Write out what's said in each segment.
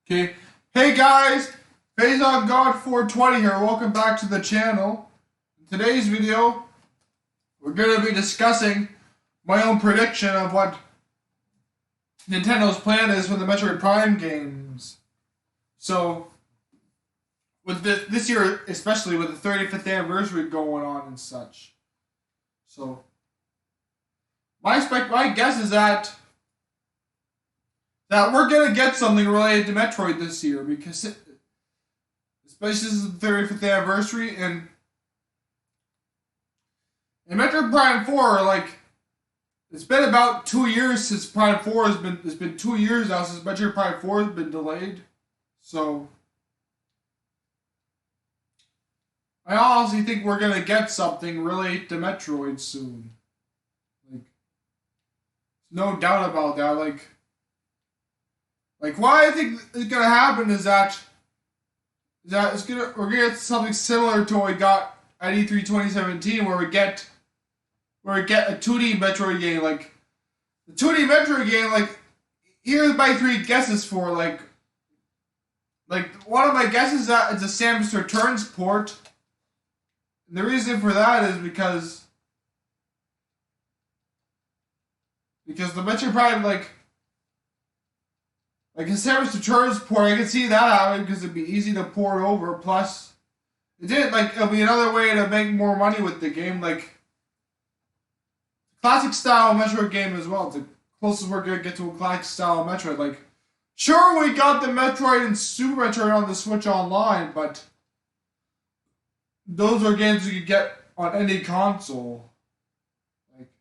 Okay. Hey guys, Phase on God 420 here. Welcome back to the channel. In today's video, we're going to be discussing my own prediction of what Nintendo's plan is for the Metroid Prime games. So, with this year, especially with the 35th anniversary going on and such. So, my guess is that we're gonna get something related to Metroid this year because especially this is the 35th anniversary and Metroid Prime 4, like, it's been about 2 years since Prime 4 it's been 2 years now since Metroid Prime 4 has been delayed. So I honestly think we're gonna get something related to Metroid soon. Like, no doubt about that. Like what I think is gonna happen is that we're gonna get something similar to what we got at E3 2017, where we get a 2D Metroid game. Like the 2D Metroid game, like here's my three guesses for like one of my guesses is that it's a Samus Returns port. And the reason for that is because the Metroid Prime like a Samus Returns port, I can see that happening because it'd be easy to port over. Plus, it'll be another way to make more money with the game. Like, classic style Metroid game as well. It's the closest we're gonna get to a classic style Metroid. Like, sure, we got the Metroid and Super Metroid on the Switch Online, but those are games you could get on any console. Like,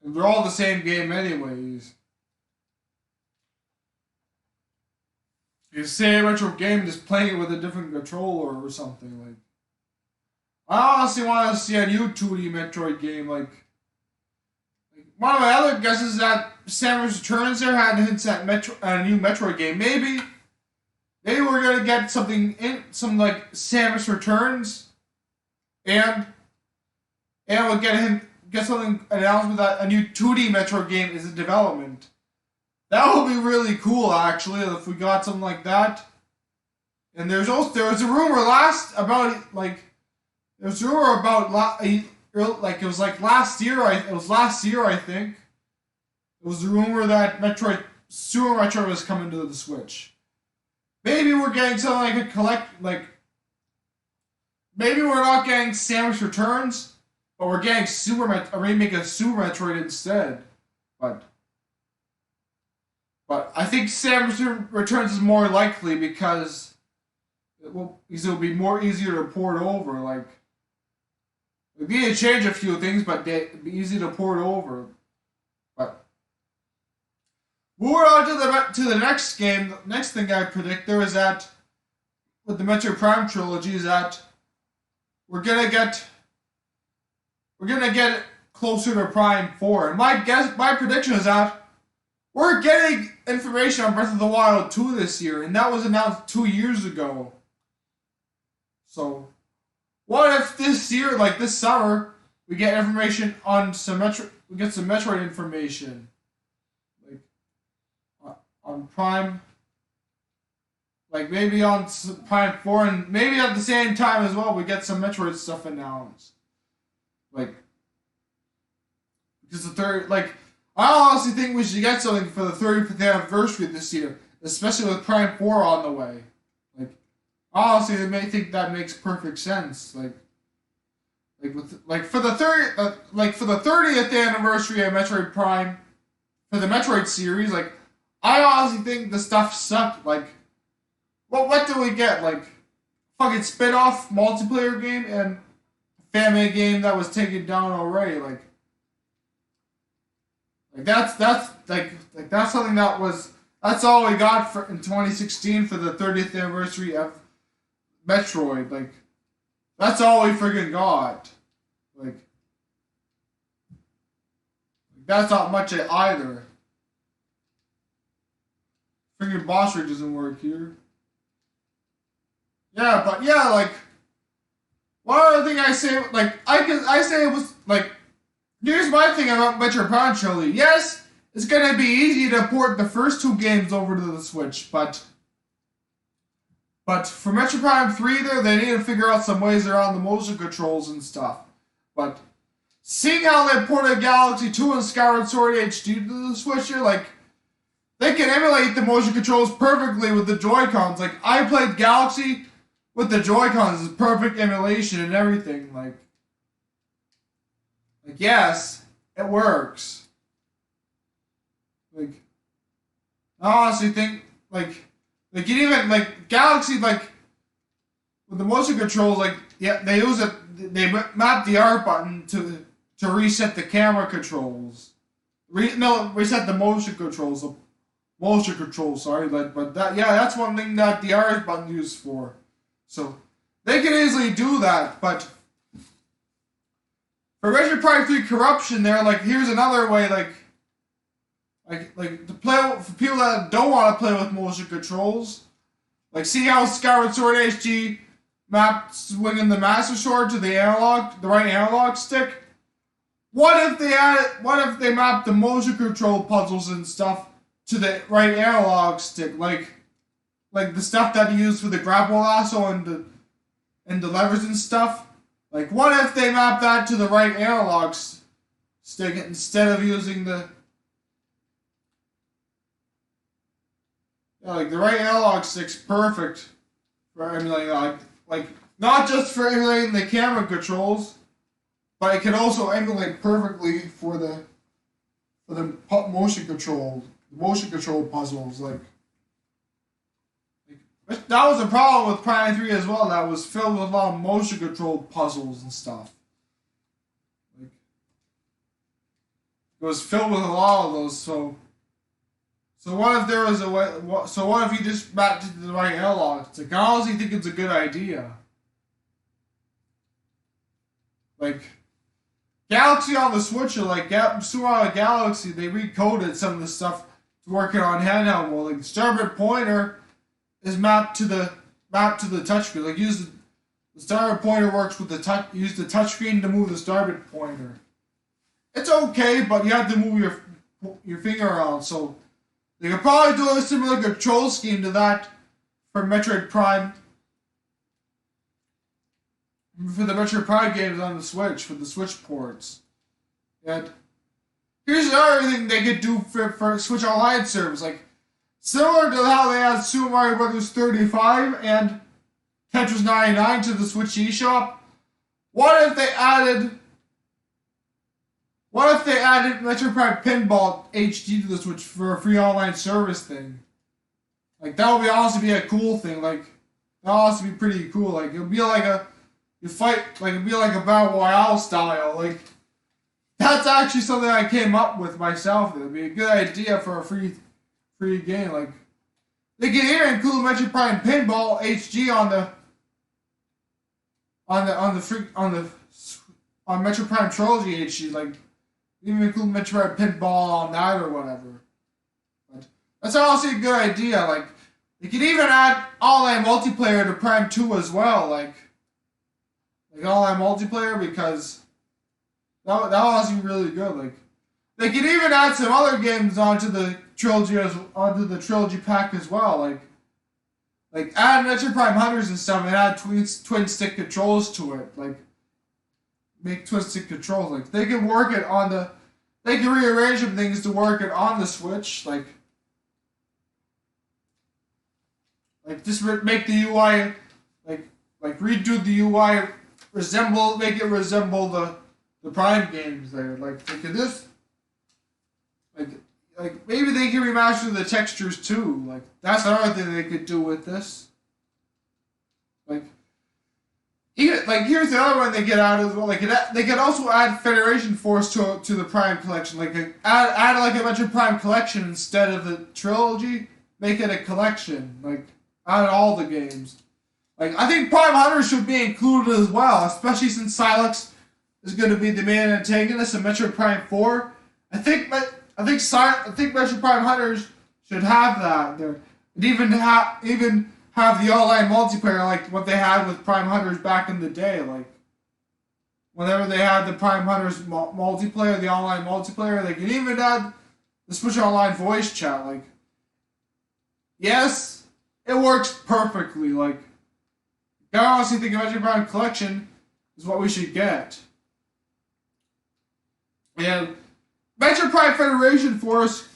and they're all the same game anyways. You say a retro game, just playing it with a different controller or something. Like, I honestly want to see a new 2D Metroid game. Like one of my other guesses is that Samus Returns there had hints at a new Metroid game. Maybe we're gonna get some like Samus Returns, and we'll get something announcement that a new 2D Metroid game is in development. That would be really cool, actually, if we got something like that. And there was a rumor it was last year, I think. It was a rumor that Super Metroid was coming to the Switch. Maybe we're getting something maybe we're not getting Samus Returns, but we're getting a remake of Super Metroid instead. But I think Samus Returns is more likely because it'll be more easier to port over. Like, we need to change a few things, but it'd be easy to port over. But moving on to the next game, the next thing I predict there is that with the Metroid Prime trilogy is that we're gonna get closer to Prime 4. And my prediction is that we're getting information on Breath of the Wild 2 this year, and that was announced 2 years ago. So, what if this year, like this summer, we get information on some Metroid information, like on Prime, like maybe on Prime 4, and maybe at the same time as well, we get some Metroid stuff announced, like because I honestly think we should get something for the 35th anniversary this year, especially with Prime 4 on the way. Like, honestly, I may think that makes perfect sense. For the 30th anniversary of Metroid Prime, for the Metroid series, like, I honestly think the stuff sucked. Like, what did we get? Like, fucking spin-off multiplayer game and family game that was taken down already. That's something that's all we got in 2016 for the 30th anniversary of Metroid. Like, that's all we freaking got. Like that's not much either. Freaking boss rate doesn't work here. Yeah, but yeah, like one other thing I say, like I say it was like. Here's my thing about Metroid Prime trilogy. Yes, it's gonna be easy to port the first two games over to the Switch, but for Metroid Prime 3 there, they need to figure out some ways around the motion controls and stuff. But seeing how they ported Galaxy 2 and Skyward Sword HD to the Switch here, like, they can emulate the motion controls perfectly with the Joy-Cons. Like, I played Galaxy with the Joy-Cons. It's perfect emulation and everything. Like yes, it works. Like, I honestly think, like you even, like, Galaxy, like, with the motion controls, like, yeah, they use it, they map the R button to reset the camera controls. Reset the motion controls. Sorry, but that's one thing that the R button used for. So they can easily do that, but for Metroid Prime 3 Corruption, there, like, here's another way, like to play for people that don't want to play with motion controls. Like, see how Skyward Sword HD mapped swinging the Master Sword to the right analog stick? What if they mapped the motion control puzzles and stuff to the right analog stick, like the stuff that you use for the grapple lasso and the levers and stuff? Like, what if they map that to the right analog stick instead of using the like the right analog stick's perfect for emulating, like not just for emulating the camera controls, but it can also emulate perfectly for the motion control puzzles. Like that was a problem with Prime 3 as well. That was filled with a lot of motion control puzzles and stuff. Like, it was filled with a lot of those. So what if there was a way? So what if you just mapped it to the right analog stick? I honestly think it's a good idea. Like, Galaxy on the Switch, or like Suara Galaxy, they recoded some of the stuff to work it on handheld mode. Like, the starboard pointer is mapped to the touchscreen. Like, the starboard pointer works with the touch. Use the touchscreen to move the starboard pointer. It's okay, but you have to move your finger around. So they could probably do a similar control scheme to that for Metroid Prime. For the Metroid Prime games on the Switch, for the Switch ports. And here's another thing they could do for Switch Online service. Like, similar to how they had Super Mario Bros. 35 and Tetris 99 to the Switch eShop, what if they added Metroid Prime Pinball HD to the Switch for a free online service thing? Like, that would honestly be a cool thing. Like, that would honestly be pretty cool. Like, it would be like a Battle Royale style. Like, that's actually something I came up with myself. It would be a good idea for a free game. Like, they can even include Metroid Prime Pinball HD on Metroid Prime Trilogy HD. Like, even include Metroid Prime Pinball on that or whatever. But that's honestly a good idea. Like, they could even add online multiplayer to Prime 2 as well. Like online multiplayer, because that would honestly be really good. Like, they could even add some other games onto the trilogy pack as well. Like add Metroid Prime Hunters and stuff, and add twin stick controls to it. Like, make twin stick controls. Like, they can work it on the. They can rearrange some things to work it on the Switch. Like just make the UI like redo the UI. Make it resemble the Prime games there. Like, they could just like maybe they can remaster the textures too. Like, that's another thing they could do with this. Like, even, like, here's the other one they get out as well. Like, they could also add Federation Force to the Prime collection. Like, add like a Metroid Prime collection instead of the trilogy. Make it a collection. Like, add all the games. Like, I think Prime Hunters should be included as well, especially since Silex is going to be the main antagonist in Metroid Prime 4. I think Metroid Prime Hunters should have that there, and even have the online multiplayer like what they had with Prime Hunters back in the day. Like, whenever they had the Prime Hunters multiplayer, the online multiplayer, they can even add the Switch Online voice chat. Like, yes, it works perfectly. Like, I honestly think Metroid Prime Collection is what we should get. And Metroid Prime Federation Force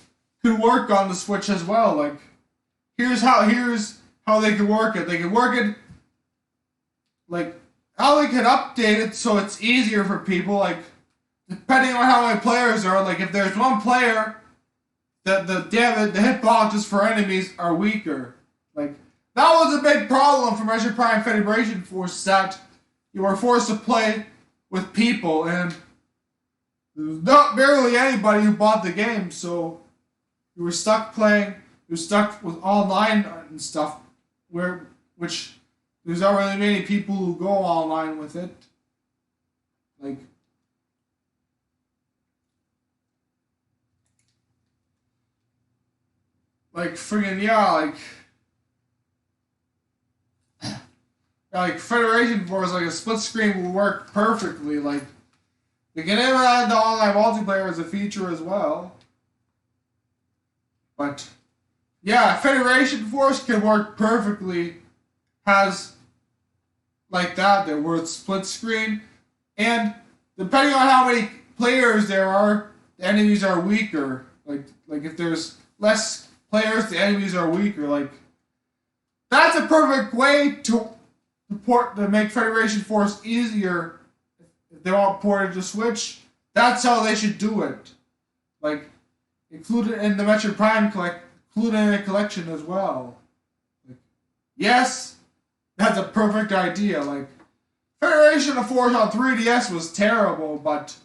could work on the Switch as well. Like, here's how they could work it. They could work it like how they could update it so it's easier for people. Like, depending on how many players there are. Like, if there's one player, the hitboxes for enemies are weaker. Like, that was a big problem for Metroid Prime Federation Force, that you were forced to play with people, and there was not barely anybody who bought the game, so you were stuck with online and stuff, which there's not really many people who go online with it. Like friggin' like Federation Force, like a split screen will work perfectly. Like, they can even add the online multiplayer as a feature as well. But yeah, Federation Force can work perfectly. Has like that where it's split screen, and depending on how many players there are, the enemies are weaker. Like if there's less players, the enemies are weaker. Like, that's a perfect way to make Federation Force easier. If they want ported to Switch, that's how they should do it. Like, include it in the Metroid Prime include it in a collection as well. Like, yes, that's a perfect idea. Like, Federation of Force on 3DS was terrible, but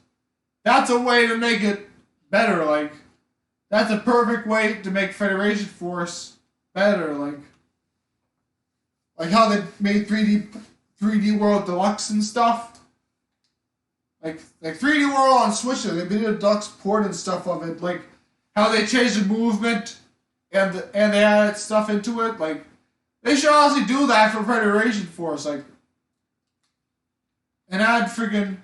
that's a way to make it better. Like, that's a perfect way to make Federation Force better. Like how they made 3D World Deluxe and stuff. Like 3D World on Switch, they made a deluxe port and stuff of it. Like how they changed the movement and they added stuff into it. Like, they should honestly do that for Federation Force. Like, and add friggin'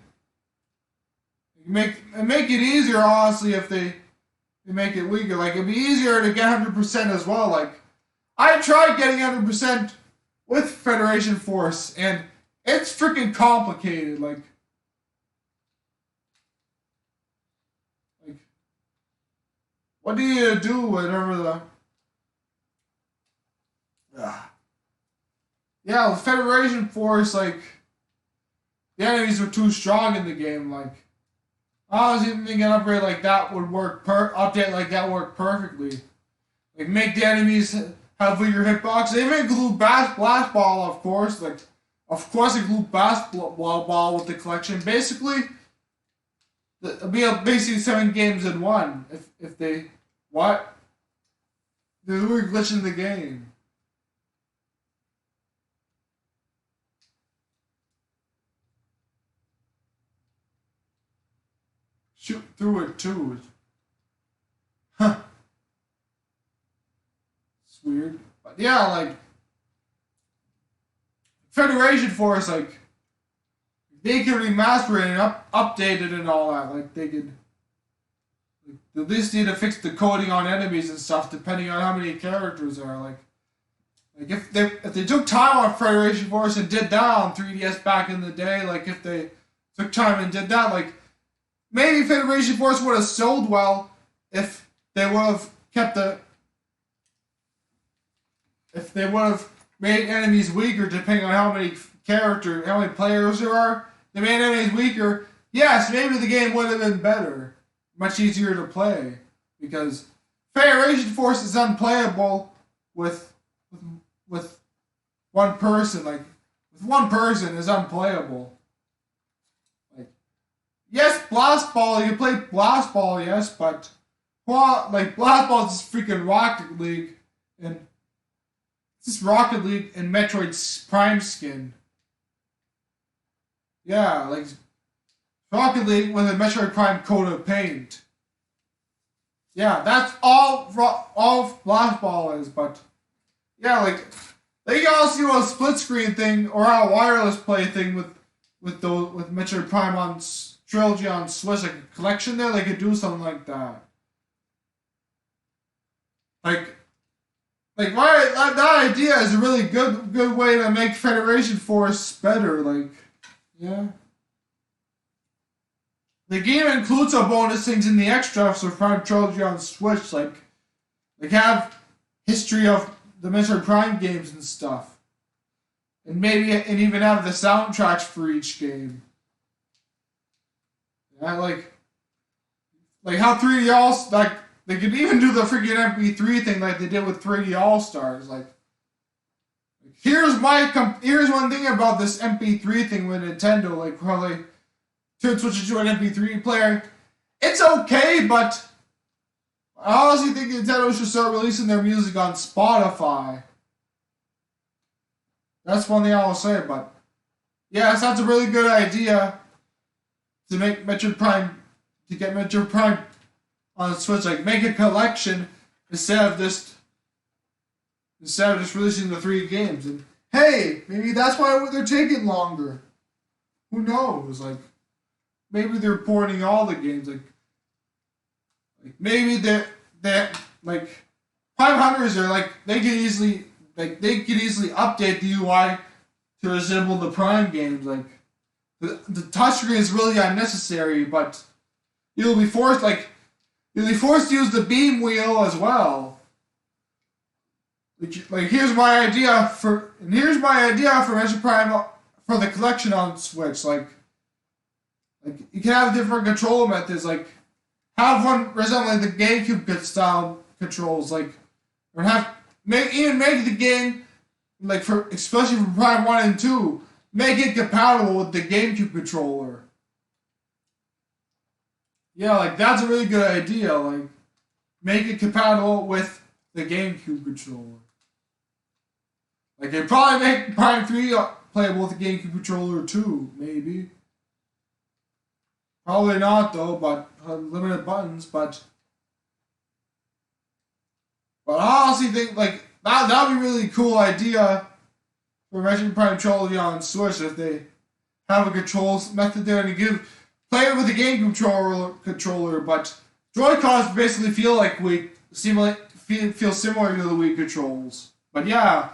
make it easier. Honestly, if they make it weaker, like, it'd be easier to get 100% as well. Like, I tried getting 100% with Federation Force, and it's freaking complicated. Like, what do you do whenever yeah, with Federation Force, like, the enemies were too strong in the game. Like, I was even thinking an upgrade like that would work update like that work perfectly. Like, make the enemies have bigger hitbox. They even include blast ball, of course. Like, of course, include blast ball with the collection. Basically, it'll be basically 7 games in one. If they what? There's a weird glitch in the game. Shoot through it too. Huh. It's weird. But yeah, like, Federation Force, like, they could remaster it and update it and all that. Like, they could, like, at least need to fix the coding on enemies and stuff, depending on how many characters there are. Like if they took time on Federation Force and did that on 3DS back in the day, like, if they took time and did that, like, maybe Federation Force would have sold well if they would have kept if they would have made enemies weaker depending on how many players there are. They made enemies weaker. Yes, maybe the game would have been better, much easier to play, because Federation Force is unplayable with one person. Like, with one person is unplayable. Yes, Blast Ball, you can play Blast Ball, yes, but, like, Blast Ball is just freaking Rocket League, and it's just Rocket League and Metroid's Prime skin. Yeah, like, Rocket League with a Metroid Prime coat of paint. Yeah, that's all Blast Ball is, but, yeah, like, they can also do a split screen thing, or a wireless play thing with Metroid Prime on Trilogy on Switch, like a collection there. They could do something like that. Like, that idea is a really good way to make Federation Force better. Like, yeah. The game includes some bonus things in the extra for Prime Trilogy on Switch, like have history of the Metroid Prime games and stuff, and even have the soundtracks for each game. Yeah, like how 3D All like they could even do the freaking MP3 thing like they did with 3D All Stars. Like here's one thing about this MP3 thing with Nintendo. Like how they to switch it to an MP3 player. It's okay, but I honestly think Nintendo should start releasing their music on Spotify. That's one thing I'll say, but yes, that's a really good idea to make Metroid Prime, to get Metroid Prime on the Switch. Like make a collection instead of just releasing the 3 games. And hey, maybe that's why they're taking longer. Who knows? Like maybe they're porting all the games. Like maybe they're like Prime Hunters are like they could easily update the UI to resemble the Prime games. Like the touchscreen is really unnecessary, but you'll be forced to use the beam wheel as well. Like here's my idea for Metroid Prime for the collection on Switch. Like you can have different control methods, like have one resembling the GameCube style controls, like or make the game like especially for Prime 1 and 2, make it compatible with the GameCube controller. Yeah, like that's a really good idea. Like make it compatible with the GameCube controller. Like they probably make Prime 3 playable with the GameCube controller too, maybe. Probably not though, but limited buttons. But I honestly think like that'd be a really cool idea for Metroid Prime Trilogy on Switch if they have a controls method there and you play it with the game controller, but Joy-Cons basically feel similar to the Wii controls. But yeah,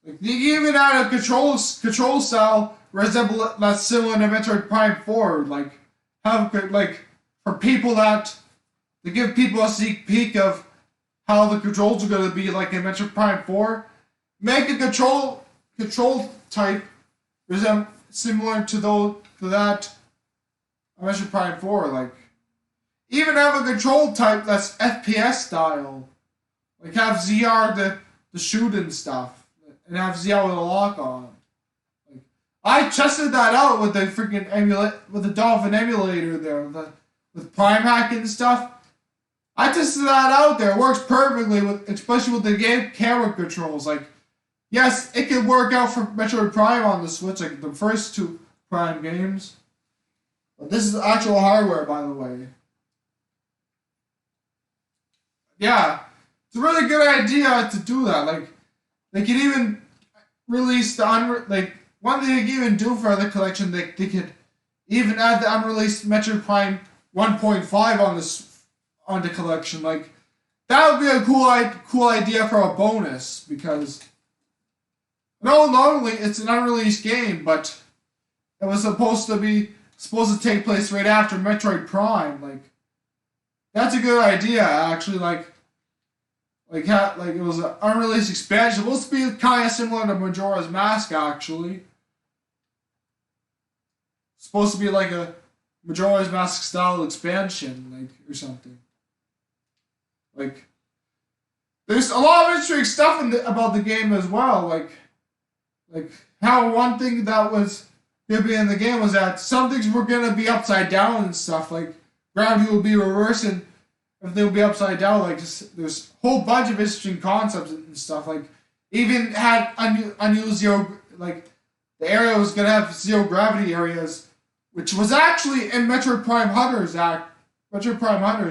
like you even add a control style resemble that's similar to Metroid Prime 4. Like have for people to give people a sneak peek of how the controls are going to be like in Metroid Prime 4. Make a control type similar to that Metroid Prime 4. Like even have a control type that's FPS style. Like have ZR the shoot and stuff, and have ZR with a lock on. Like I tested that out with the freaking with the Dolphin emulator there, with Prime Hack and stuff. I tested that out there. It works perfectly especially with the game camera controls. Like yes, it can work out for Metroid Prime on the Switch, like the first 2 Prime games. But this is actual hardware, by the way. Yeah, it's a really good idea to do that. Like, they could even release one thing they could even do for the collection, they could even add the unreleased Metroid Prime 1.5 on the collection. Like, that would be a cool idea for a bonus, because normally it's an unreleased game, but it was supposed to take place right after Metroid Prime. Like, that's a good idea, actually. Like it was an unreleased expansion. Supposed to be kind of similar to Majora's Mask, actually. Supposed to be like a Majora's Mask style expansion, or something. Like, there's a lot of interesting stuff about the game as well. Like how one thing that was gonna be in the game was that some things were gonna be upside down and stuff. Like gravity will be reversing if they will be upside down. Like there's a whole bunch of interesting concepts and stuff. Like even had unused zero, like the area was gonna have zero gravity areas, which was actually in Metroid Prime Hunters,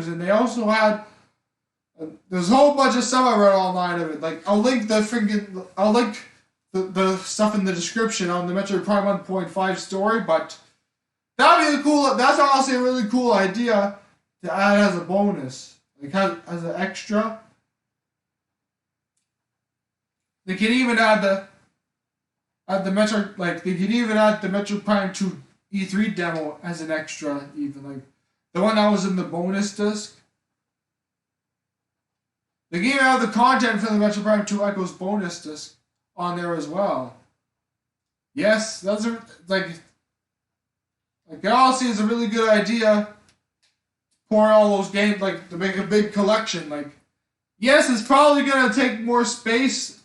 and they also had. There's a whole bunch of stuff I read online of it. Like I'll link the stuff in the description on the Metroid Prime 1.5 story, but that's honestly a really cool idea to add as a bonus. Like as an extra. They can even add the Metro, like they can even add the Metro Prime 2 E3 demo as an extra, even like the one that was in the bonus disc. They can even have the content for the Metro Prime 2 Echoes bonus disc on there as well. Yes, those are like honestly, is a really good idea. Pour all those games like to make a big collection. Like, yes, it's probably gonna take more space,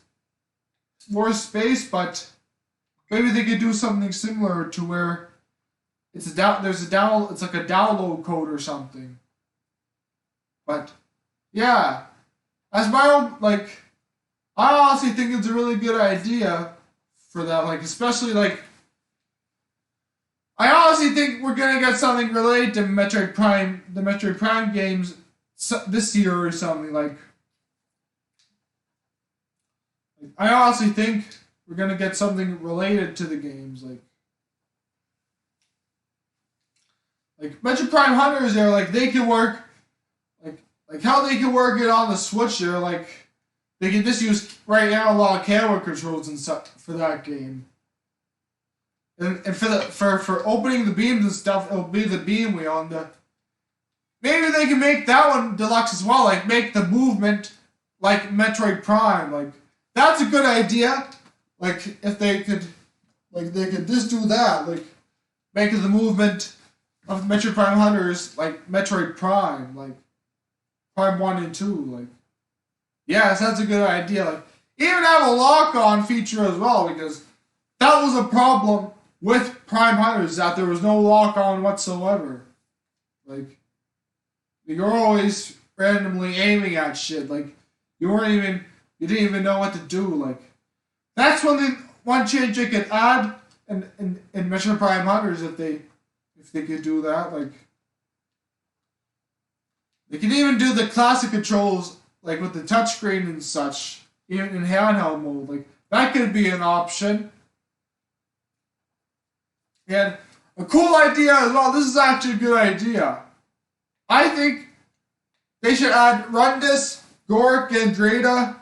but maybe they could do something similar to where it's it's like a download code or something. But yeah, as my own like, I honestly think it's a really good idea for that. Like, especially like, I honestly think we're gonna get something related to Metroid Prime, the Metroid Prime games this year or something. Like, I honestly think we're gonna get something related to the games. Like Metroid Prime Hunters, there, like they can work, like how they can work it on the Switch. There, like they can just use right analog camera controls and stuff for that game. And for opening the beams and stuff, it'll be the beam wheel and maybe they can make that one deluxe as well, like make the movement like Metroid Prime. Like, that's a good idea. Like, if they could just do that, like make the movement of the Metroid Prime Hunters like Metroid Prime, like Prime 1 and 2, like, yes, that's a good idea. Like, even have a lock-on feature as well, because that was a problem with Prime Hunters, that there was no lock-on whatsoever. Like, you're always randomly aiming at shit. Like, you didn't even know what to do. Like, that's one change they could add in Metroid Prime Hunters if they could do that. Like, they can even do the classic controls, like with the touchscreen and such, even in handheld mode. Like, that could be an option. And a cool idea as well, this is actually a good idea. I think they should add Rundus, Gork, Gandreda,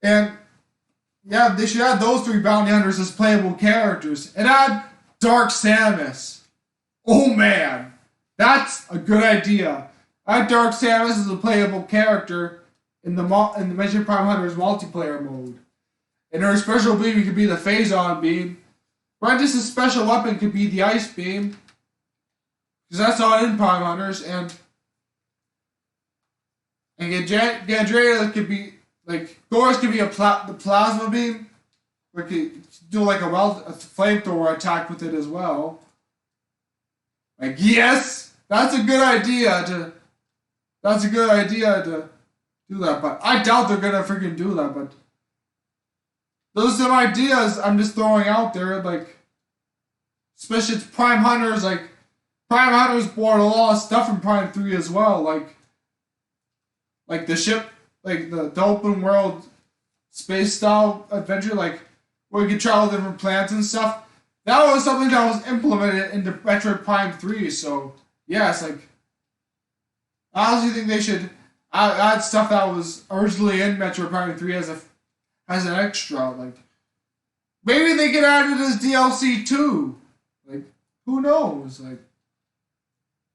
and yeah, they should add those 3 bounty hunters as playable characters. And add Dark Samus. Oh man, that's a good idea. Add Dark Samus as a playable character in the Metroid Prime Hunters multiplayer mode. And her special beam could be the Phazon beam. Rundus' special weapon could be the Ice Beam, because that's not in Prime Hunters, and Gandreda could be, like, Goris could be the Plasma Beam, or could do like a flamethrower attack with it as well. Like, yes, that's a good idea to do that, but I doubt they're gonna freaking do that, but those are some ideas I'm just throwing out there, like, especially it's Prime Hunters, like, Prime Hunters bought a lot of stuff from Prime 3 as well, like the ship, like the open world space style adventure, like, where you can travel different planets and stuff. That was something that was implemented into Metroid Prime 3, so, yes, like, I honestly think they should add stuff that was originally in Metroid Prime 3 as an extra. Like, maybe they could add it as DLC too. Like, who knows? Like,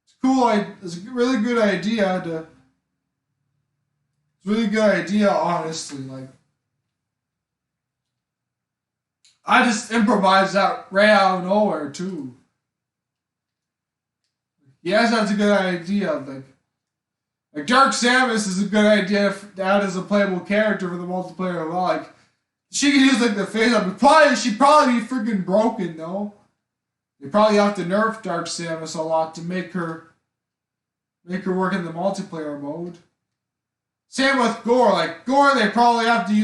it's cool. It's a really good idea. It's a really good idea, honestly. Like, I just improvised that right out of nowhere too. Yes, that's a good idea. Like Dark Samus is a good idea to add as a playable character for the multiplayer as well. Like, she could use like the face up. She'd probably be freaking broken though. They probably have to nerf Dark Samus a lot to make her work in the multiplayer mode. Same with Gore. Like, Gore, they probably have to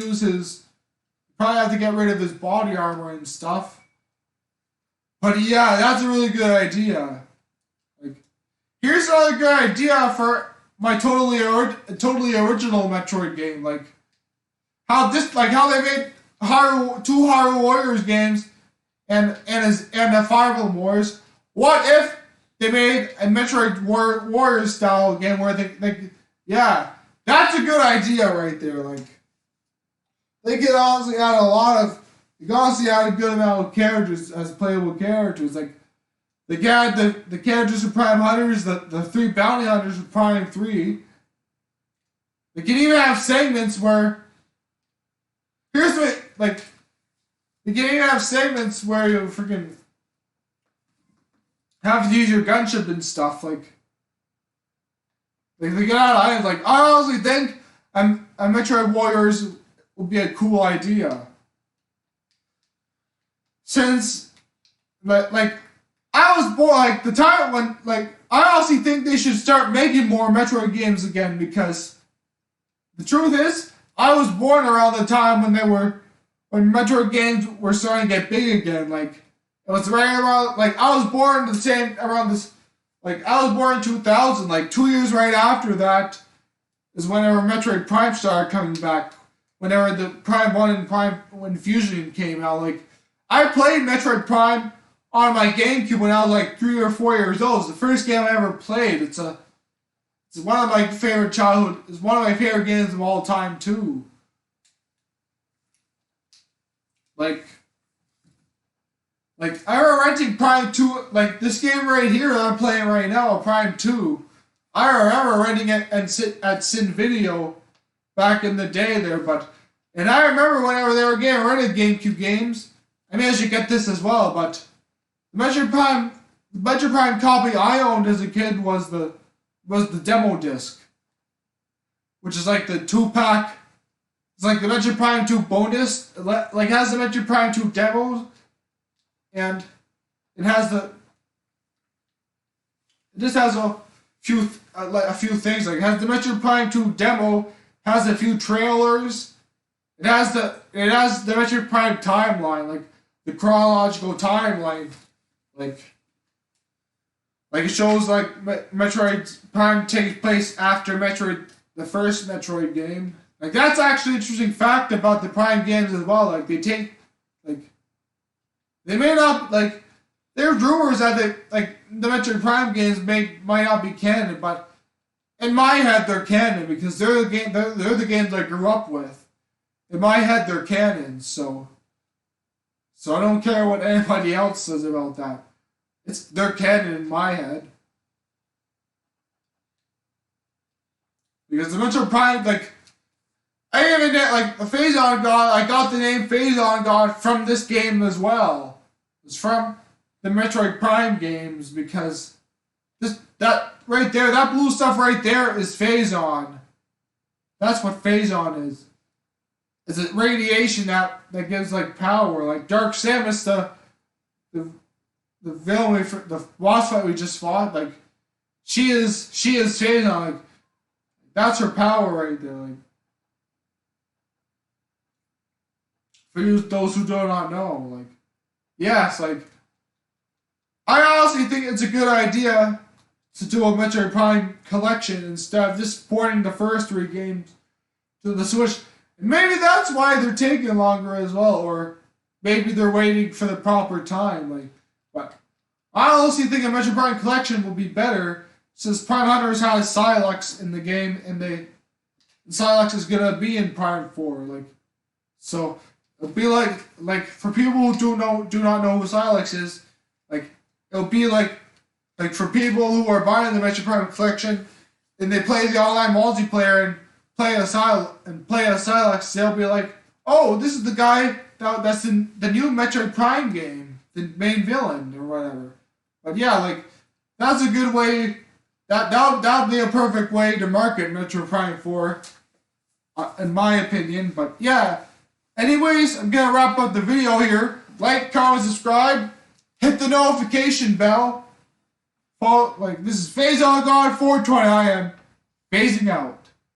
get rid of his body armor and stuff. But yeah, that's a really good idea. Like, here's another good idea for my totally original Metroid game. Like, how they made two Hyrule Warriors games and the Fire Emblem Wars. What if they made a Metroid Warriors style game where yeah, that's a good idea right there. Like, they could honestly add a lot of. You can honestly add a good amount of characters as playable characters. Like they got the characters of Prime Hunters, the three bounty hunters of Prime 3. They can even have segments where here's what like you can even have segments where you freaking have to use your gunship and stuff. Like they get out of items. Like I honestly think a Metroid Warriors would be a cool idea. Since like I was born like the time when like I honestly think they should start making more Metroid games again because the truth is I was born around the time when Metroid games were starting to get big again. Like it was right around like I was born the same around this like I was born in 2000. Like 2 years right after that is whenever Metroid Prime started coming back. Whenever the Prime 1 and Prime when Fusion came out, like I played Metroid Prime on my GameCube when I was like 3 or 4 years old. It's the first game I ever played. It's one of my favorite childhood. It's one of my favorite games of all time too. Like I remember renting Prime 2. Like this game right here that I'm playing right now, Prime 2. I remember renting it and sit at Sin Video back in the day there, and I remember whenever they were getting rid of GameCube games. I mean, I should get this as well, but the Metroid Prime copy I owned as a kid was the demo disc, which is like the 2-pack. It's like the Metroid Prime 2 bonus. Like has the Metroid Prime 2 demos, and it just has a few things. Like it has the Metroid Prime 2 demo, has a few trailers. It has the Metroid Prime timeline, like the chronological timeline, like it shows like Metroid Prime takes place after Metroid, the first Metroid game. Like that's actually an interesting fact about the Prime games as well. Like they may not like. There's rumors that the Metroid Prime games might not be canon, but in my head they're canon because they're the games I grew up with. In my head they're canon, so I don't care what anybody else says about that. They're canon in my head. Because the Metroid Prime, like, I even get, like, the Phazon God, I got the name Phazon God from this game as well. It's from the Metroid Prime games because that right there, that blue stuff right there is Phazon. That's what Phazon is. It's a radiation that gives like power. Like Dark Samus, the villain, the boss fight we just fought, like she is Phazon. Like that's her power right there. Like for those who do not know, like yes, like I honestly think it's a good idea to do a Metroid Prime collection instead of just porting the first 3 games to the Switch. And maybe that's why they're taking longer as well, or maybe they're waiting for the proper time. Like, but I honestly think a Metroid Prime collection will be better since Prime Hunters has Silex in the game, and Silex is gonna be in Prime 4. Like, so it'll be like for people who do not know who Silex is, like it'll be like for people who are buying the Metroid Prime collection and they play the online multiplayer and play as Silex, they'll be like, oh, this is the guy that's in the new Metroid Prime game, the main villain or whatever. But yeah, like that's a good way. That'd be a perfect way to market Metroid Prime 4, in my opinion. But yeah, anyways, I'm gonna wrap up the video here. Like, comment, subscribe, hit the notification bell. This is Phazon God 420. I am phasing out.